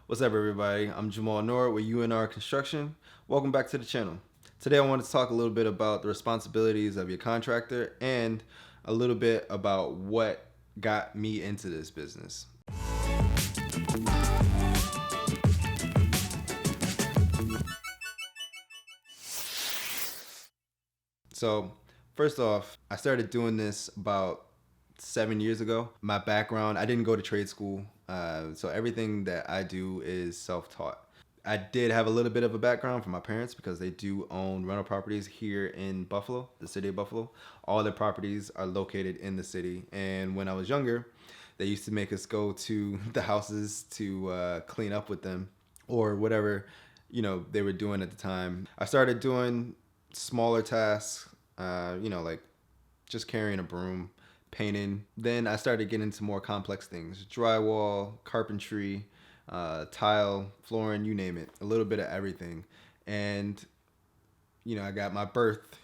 What's up, everybody? I'm Jamal Noor with UNR Construction. Welcome back to the channel. Today, I want to talk a little bit about the responsibilities of your contractor and a little bit about what got me into this business. So, first off, I started doing this about 7 years ago. My background, I didn't go to trade school, so everything that I do is self-taught. I did have a little bit of a background from my parents because they do own rental properties here in Buffalo, the city of Buffalo. All their properties are located in the city. And when I was younger, they used to make us go to the houses to clean up with them or whatever, they were doing at the time. I started doing smaller tasks, like just carrying a broom, painting. Then I started getting into more complex things: drywall, carpentry, tile, flooring, you name it, a little bit of everything. And I got my birth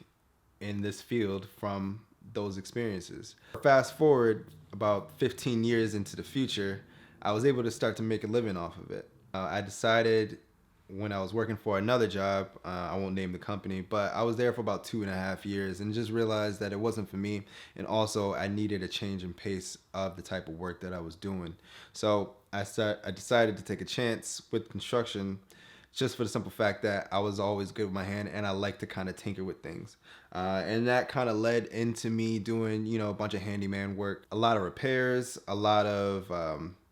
in this field from those experiences. Fast forward about 15 years into the future, I was able to start to make a living off of it. I decided when I was working for another job, I won't name the company, but I was there for about 2.5 years and just realized that it wasn't for me. And also I needed a change in pace of the type of work that I was doing. So I decided to take a chance with construction, just for the simple fact that I was always good with my hand and I like to kind of tinker with things. And that kind of led into me doing, a bunch of handyman work, a lot of repairs, a lot of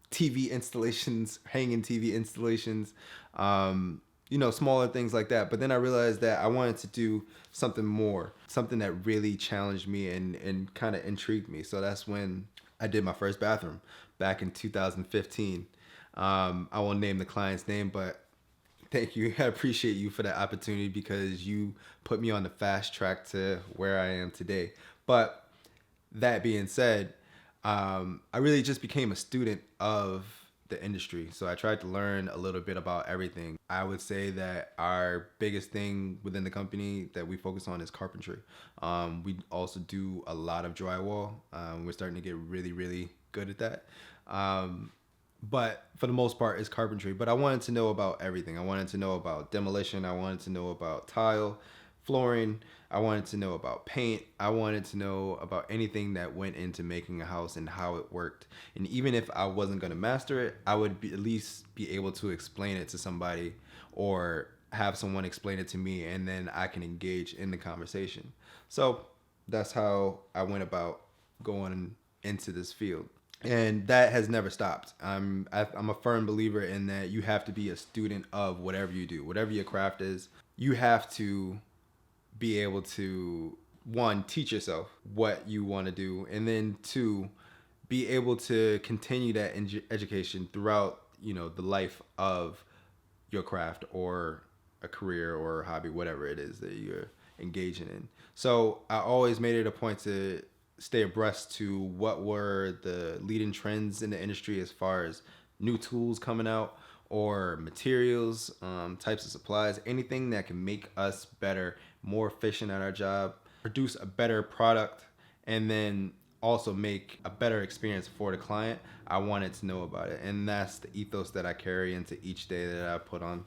TV installations, hanging TV installations, smaller things like that. But then I realized that I wanted to do something more, something that really challenged me and kind of intrigued me. So that's when I did my first bathroom back in 2015. I won't name the client's name, but thank you. I appreciate you for that opportunity because you put me on the fast track to where I am today. But that being said, I really just became a student of the industry. So I tried to learn a little bit about everything. I would say that our biggest thing within the company that we focus on is carpentry. We also do a lot of drywall. We're starting to get really, really good at that. But for the most part, it's carpentry. But I wanted to know about everything. I wanted to know about demolition. I wanted to know about tile, flooring. I wanted to know about paint. I wanted to know about anything that went into making a house and how it worked. And even if I wasn't going to master it, I would at least be able to explain it to somebody or have someone explain it to me, and then I can engage in the conversation. So that's how I went about going into this field. And that has never stopped. I'm a firm believer in that you have to be a student of whatever you do, whatever your craft is. You have to be able to, one, teach yourself what you want to do, and then two, be able to continue that education throughout the life of your craft or a career or a hobby, whatever it is that you're engaging in. So I always made it a point to stay abreast to what were the leading trends in the industry as far as new tools coming out or materials, types of supplies, anything that can make us better, more efficient at our job, produce a better product, and then also make a better experience for the client. I wanted to know about it. And that's the ethos that I carry into each day that I put on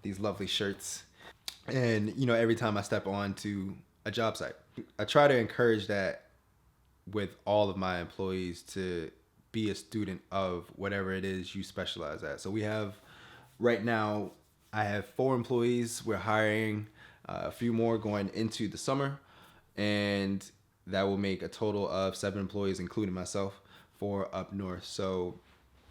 these lovely shirts. And, every time I step on to a job site, I try to encourage that with all of my employees to be a student of whatever it is you specialize at. So we have, right now, I have 4 employees. We're hiring a few more going into the summer, and that will make a total of 7 employees, including myself, for up north. So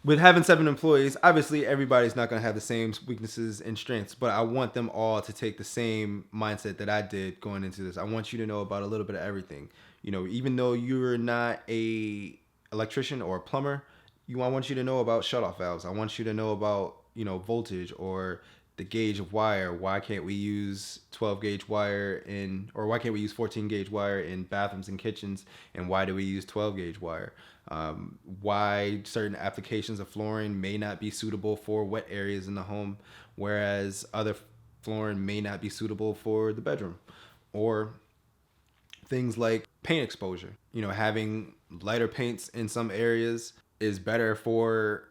with having 7 employees, obviously everybody's not going to have the same weaknesses and strengths, but I want them all to take the same mindset that I did going into this. I want you to know about a little bit of everything. Even though you're not a electrician or a plumber, I want you to know about shutoff valves. I want you to know about, voltage or the gauge of wire. Why can't we use 12 gauge wire or why can't we use 14 gauge wire in bathrooms and kitchens? And why do we use 12 gauge wire? Why certain applications of flooring may not be suitable for wet areas in the home, whereas other flooring may not be suitable for the bedroom. Or things like paint exposure. Having lighter paints in some areas is better for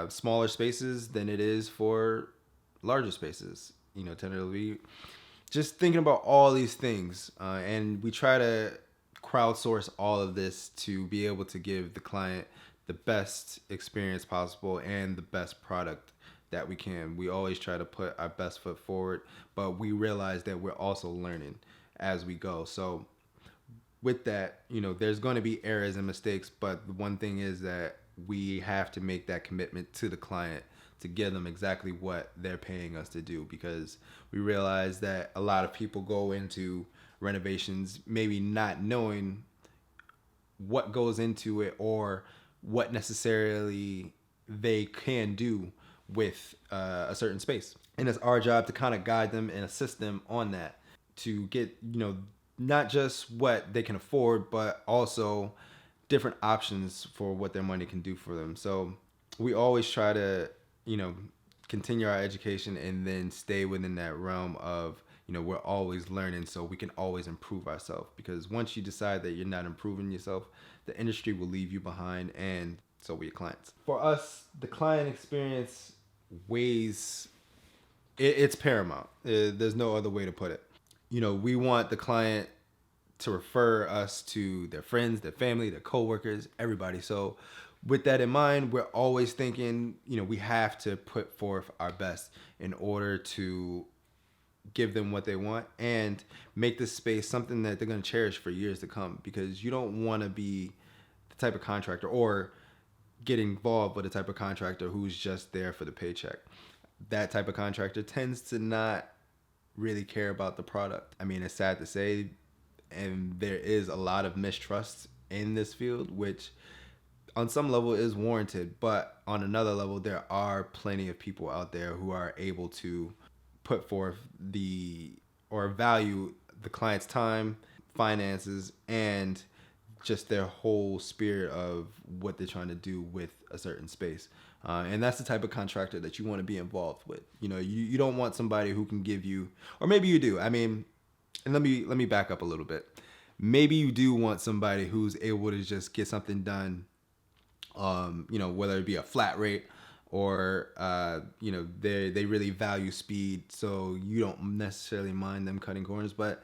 smaller spaces than it is for larger spaces. Tentatively, just thinking about all these things, and we try to crowdsource all of this to be able to give the client the best experience possible and the best product that we can. We always try to put our best foot forward, but we realize that we're also learning as we go. So with that, there's going to be errors and mistakes, but the one thing is that we have to make that commitment to the client to give them exactly what they're paying us to do, because we realize that a lot of people go into renovations maybe not knowing what goes into it or what necessarily they can do with a certain space. And it's our job to kind of guide them and assist them on that to get, not just what they can afford, but also different options for what their money can do for them. So we always try to, continue our education and then stay within that realm of, we're always learning so we can always improve ourselves. Because once you decide that you're not improving yourself, the industry will leave you behind, and so will your clients. For us, the client experience weighs, it's paramount. There's no other way to put it. We want the client to refer us to their friends, their family, their coworkers, everybody. So with that in mind, we're always thinking, we have to put forth our best in order to give them what they want and make this space something that they're going to cherish for years to come, because you don't want to be the type of contractor or get involved with the type of contractor who's just there for the paycheck. That type of contractor tends to not really care about the product. I mean, it's sad to say, and there is a lot of mistrust in this field, which on some level is warranted, but on another level, there are plenty of people out there who are able to put forth or value the client's time, finances, and just their whole spirit of what they're trying to do with a certain space. And that's the type of contractor that you want to be involved with. You don't want somebody who can give you, or maybe you do. I mean, and let me back up a little bit. Maybe you do want somebody who's able to just get something done, whether it be a flat rate or, they really value speed. So you don't necessarily mind them cutting corners, but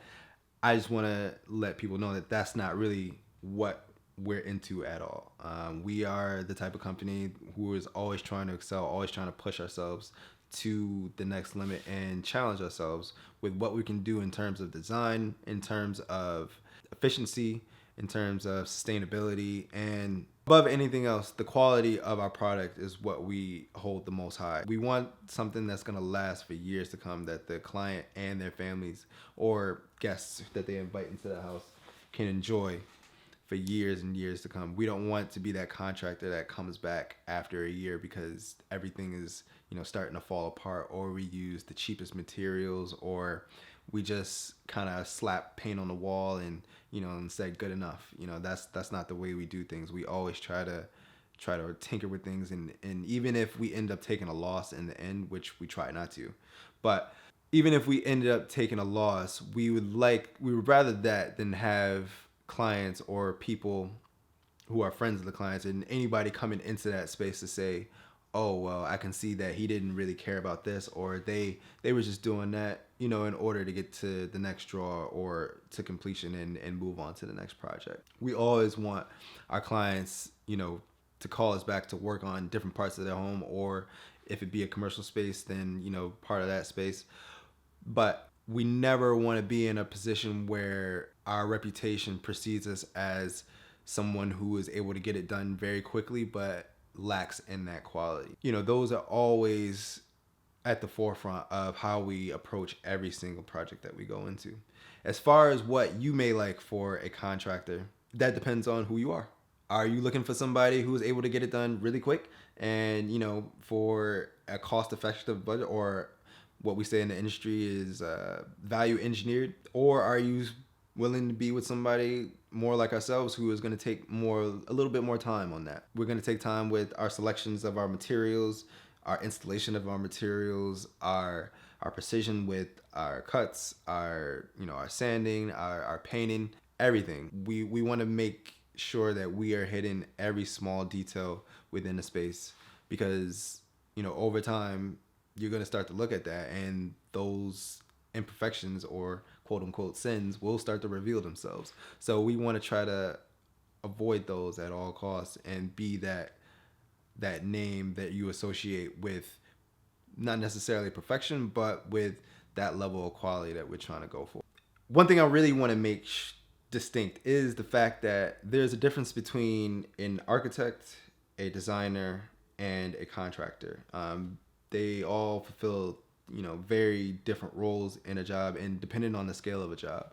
I just want to let people know that that's not really what we're into at all. We are the type of company who is always trying to excel, always trying to push ourselves to the next limit and challenge ourselves with what we can do in terms of design, in terms of efficiency, in terms of sustainability, and above anything else, the quality of our product is what we hold the most high. We want something that's going to last for years to come, that the client and their families or guests that they invite into the house can enjoy for years and years to come. We don't want to be that contractor that comes back after a year because everything is, starting to fall apart, or we use the cheapest materials, or we just kind of slap paint on the wall and, and say good enough. That's not the way we do things. We always try to tinker with things, and even if we end up taking a loss in the end, which we try not to, but even if we ended up taking a loss, we would rather that than have clients or people who are friends of the clients and anybody coming into that space to say, oh, well, I can see that he didn't really care about this, or they were just doing that, in order to get to the next draw or to completion and move on to the next project. We always want our clients, to call us back to work on different parts of their home, or if it be a commercial space, then, part of that space. But we never want to be in a position where our reputation precedes us as someone who is able to get it done very quickly, but lacks in that quality. Those are always at the forefront of how we approach every single project that we go into. As far as what you may like for a contractor, that depends on who you are. Are you looking for somebody who's able to get it done really quick and, for a cost-effective budget, or what we say in the industry is value engineered? Or are you willing to be with somebody more like ourselves who is going to take a little bit more time on that? We're going to take time with our selections of our materials, our installation of our materials, our precision with our cuts, our sanding, our painting, everything. We want to make sure that we are hitting every small detail within the space, because, over time, you're going to start to look at that, and those imperfections or quote unquote sins will start to reveal themselves. So we want to try to avoid those at all costs and be that name that you associate with not necessarily perfection, but with that level of quality that we're trying to go for. One thing I really want to make distinct is the fact that there's a difference between an architect, a designer, and a contractor. They all fulfill very different roles in a job, and depending on the scale of a job.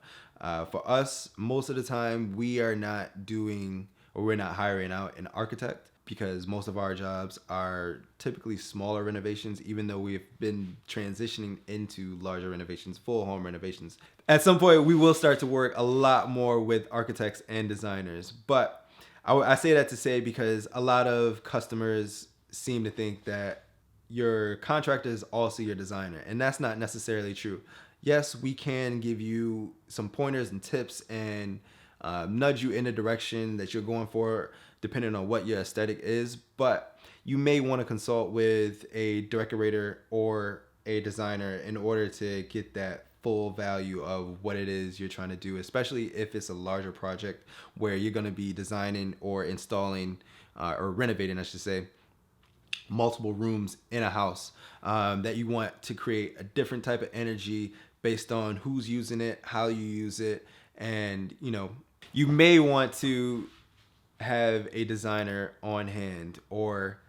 For us, most of the time we are not doing, or we're not hiring out an architect, because most of our jobs are typically smaller renovations, even though we've been transitioning into larger renovations, full home renovations. At some point, we will start to work a lot more with architects and designers. But I say that to say, because a lot of customers seem to think that your contractor is also your designer, and that's not necessarily true. Yes, we can give you some pointers and tips and nudge you in the direction that you're going for, depending on what your aesthetic is, but you may want to consult with a decorator or a designer in order to get that full value of what it is you're trying to do, especially if it's a larger project where you're going to be designing or installing or renovating, I should say, multiple rooms in a house, that you want to create a different type of energy based on who's using it, how you use it, and you may want to have a designer on hand, or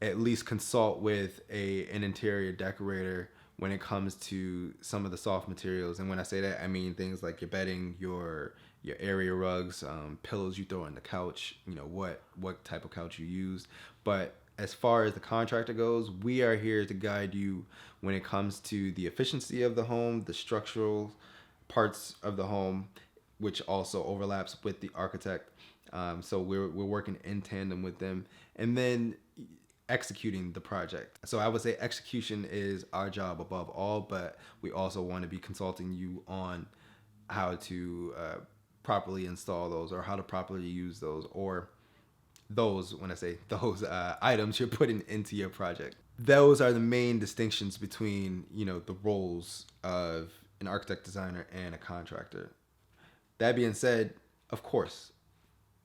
at least consult with an interior decorator when it comes to some of the soft materials. And when I say that, I mean things like your bedding, your area rugs, pillows you throw on the couch, what type of couch you use. But as far as the contractor goes, we are here to guide you when it comes to the efficiency of the home, the structural parts of the home, which also overlaps with the architect. So we're working in tandem with them, and then executing the project. So I would say execution is our job above all, but we also want to be consulting you on how to properly install those, or how to properly use those, or those, when I say those items you're putting into your project. Those are the main distinctions between the roles of an architect, designer, and a contractor. That being said, of course,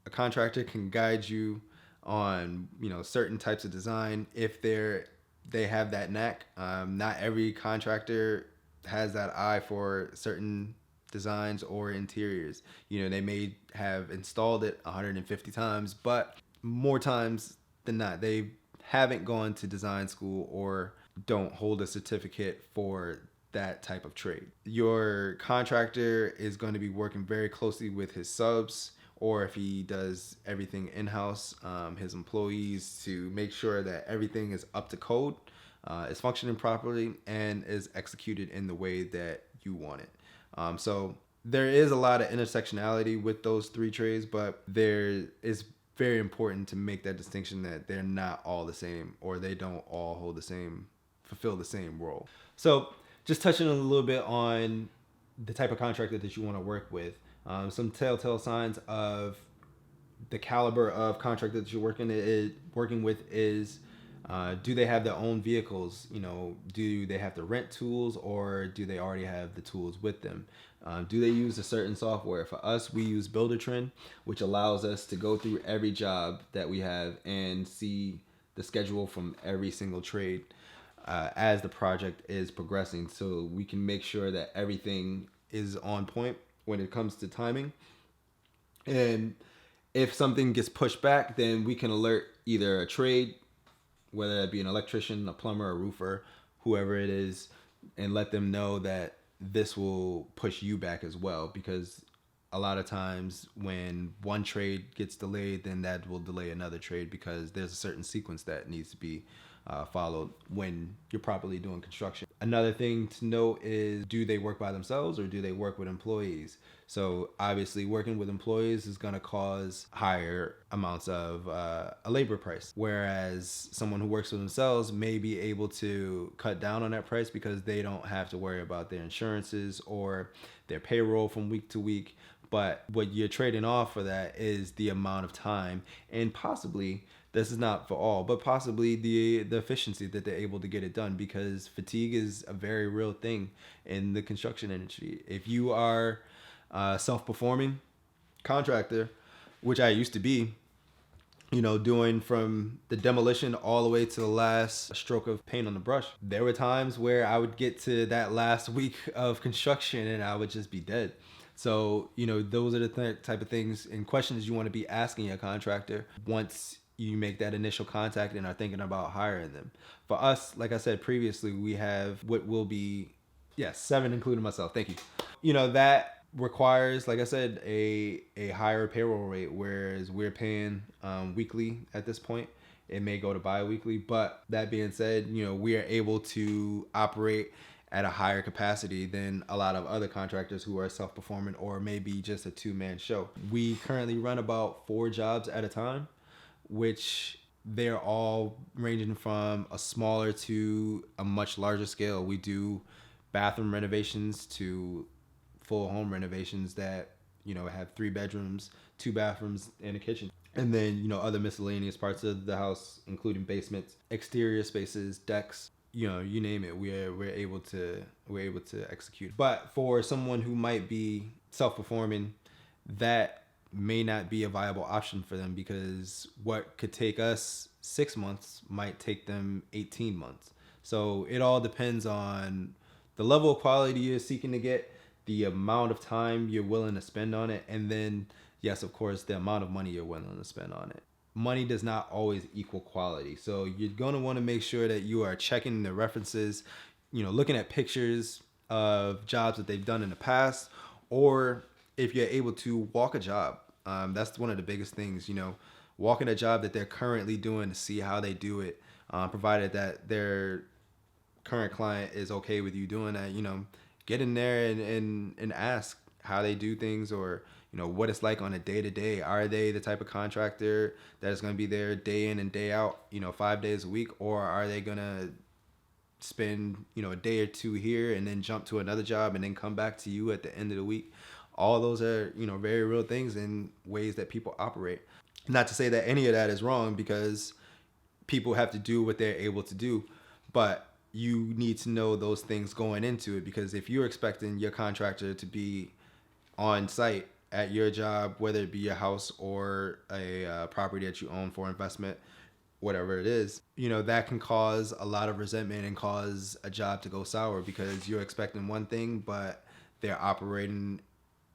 a contractor can guide you on certain types of design if they have that knack. Not every contractor has that eye for certain designs or interiors. They may have installed it 150 times, but more times than not, they haven't gone to design school or don't hold a certificate for that type of trade. Your contractor is going to be working very closely with his subs, or if he does everything in-house, his employees, to make sure that everything is up to code, is functioning properly, and is executed in the way that you want it. So there is a lot of intersectionality with those three trades, but there is very important to make that distinction that they're not all the same, or they don't all fulfill the same role. So just touching a little bit on the type of contractor that you want to work with. Some telltale signs of the caliber of contractor that you're working with is, do they have their own vehicles? Do they have to rent tools, or do they already have the tools with them? Do they use a certain software? For us, we use Buildertrend, which allows us to go through every job that we have and see the schedule from every single trade as the project is progressing, so we can make sure that everything is on point when it comes to timing. And if something gets pushed back, then we can alert either a trade, whether that be an electrician, a plumber, a roofer, whoever it is, and let them know that this will push you back as well. Because a lot of times when one trade gets delayed, then that will delay another trade, because there's a certain sequence that needs to be followed when you're properly doing construction. Another thing to note is, do they work by themselves or do they work with employees? So obviously working with employees is going to cause higher amounts of a labor price, whereas someone who works with themselves may be able to cut down on that price because they don't have to worry about their insurances or their payroll from week to week. But what you're trading off for that is the amount of time and possibly this is not for all, but possibly the efficiency that they're able to get it done, because fatigue is a very real thing in the construction industry. If you are a self-performing contractor, which I used to be, doing from the demolition all the way to the last stroke of paint on the brush. There were times where I would get to that last week of construction and I would just be dead. So, those are the type of things and questions you want to be asking a contractor once you make that initial contact and are thinking about hiring them. For us, like I said previously, we have what will be, yes, 7 including myself. Thank you. That requires, like I said, a higher payroll rate, whereas we're paying weekly at this point. It may go to bi-weekly, but that being said, we are able to operate at a higher capacity than a lot of other contractors who are self-performing or maybe just a two-man show. We currently run about 4 jobs at a time, which they're all ranging from a smaller to a much larger scale. We do bathroom renovations to full home renovations that have 3 bedrooms, 2 bathrooms, and a kitchen, and then other miscellaneous parts of the house, including basements, exterior spaces, decks, you name it. We're able to execute. But for someone who might be self-performing, that may not be a viable option for them, because what could take us 6 months might take them 18 months. So it all depends on the level of quality you're seeking to get, the amount of time you're willing to spend on it, and then, yes, of course, the amount of money you're willing to spend on it. Money does not always equal quality. So you're going to want to make sure that you are checking the references, looking at pictures of jobs that they've done in the past, or if you're able to walk a job. That's one of the biggest things, walking a job that they're currently doing to see how they do it, provided that their current client is okay with you doing that. Get in there and ask how they do things, or what it's like on a day-to-day. Are they the type of contractor that is going to be there day in and day out, 5 days a week, or are they going to spend a day or two here and then jump to another job and then come back to you at the end of the week? All those are very real things and ways that people operate. Not to say that any of that is wrong, because people have to do what they're able to do, but you need to know those things going into it, because if you're expecting your contractor to be on site at your job, whether it be your house or a property that you own for investment, whatever it is, that can cause a lot of resentment and cause a job to go sour, because you're expecting one thing, but they're operating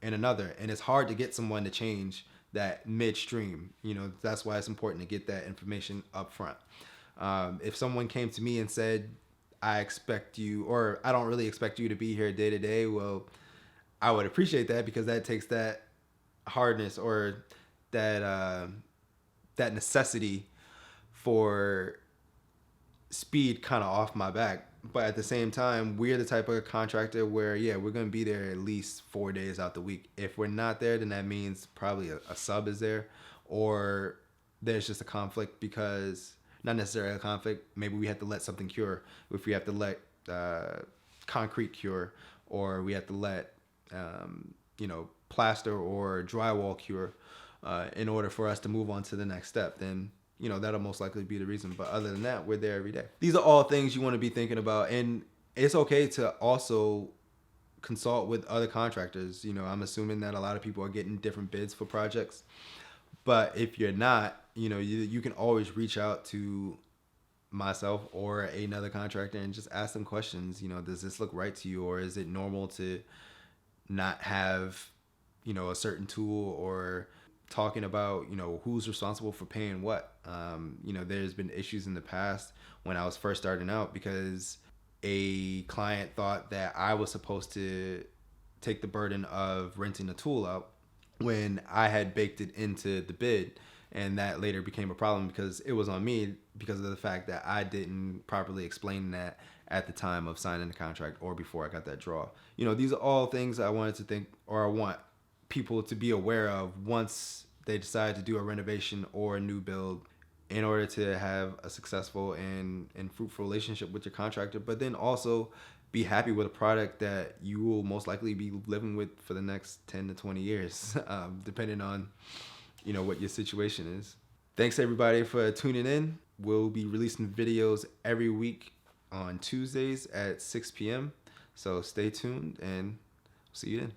in another. And it's hard to get someone to change that midstream. That's why it's important to get that information up front. If someone came to me and said, I expect you, or I don't really expect you to be here day to day, well, I would appreciate that, because that takes that hardness or that necessity for speed kind of off my back. But at the same time, we're the type of contractor where, yeah, we're going to be there at least 4 days out the week. If we're not there, then that means probably a sub is there, or there's just a conflict, because not necessarily a conflict. Maybe we have to let something cure. If we have to let concrete cure, or we have to let plaster or drywall cure in order for us to move on to the next step, then that'll most likely be the reason. But other than that, we're there every day. These are all things you want to be thinking about, and it's okay to also consult with other contractors. I'm assuming that a lot of people are getting different bids for projects, but if you're not, you can always reach out to myself or another contractor and just ask them questions. Does this look right to you, or is it normal to not have a certain tool, or talking about who's responsible for paying what. There's been issues in the past when I was first starting out, because a client thought that I was supposed to take the burden of renting a tool out when I had baked it into the bid. And that later became a problem, because it was on me, because of the fact that I didn't properly explain that at the time of signing the contract or before I got that draw. These are all things I wanted to think, or I want people to be aware of once they decide to do a renovation or a new build, in order to have a successful and fruitful relationship with your contractor, but then also be happy with a product that you will most likely be living with for the next 10 to 20 years, depending on what your situation is. Thanks everybody for tuning in. We'll be releasing videos every week on Tuesdays at 6 p.m. So stay tuned and see you then.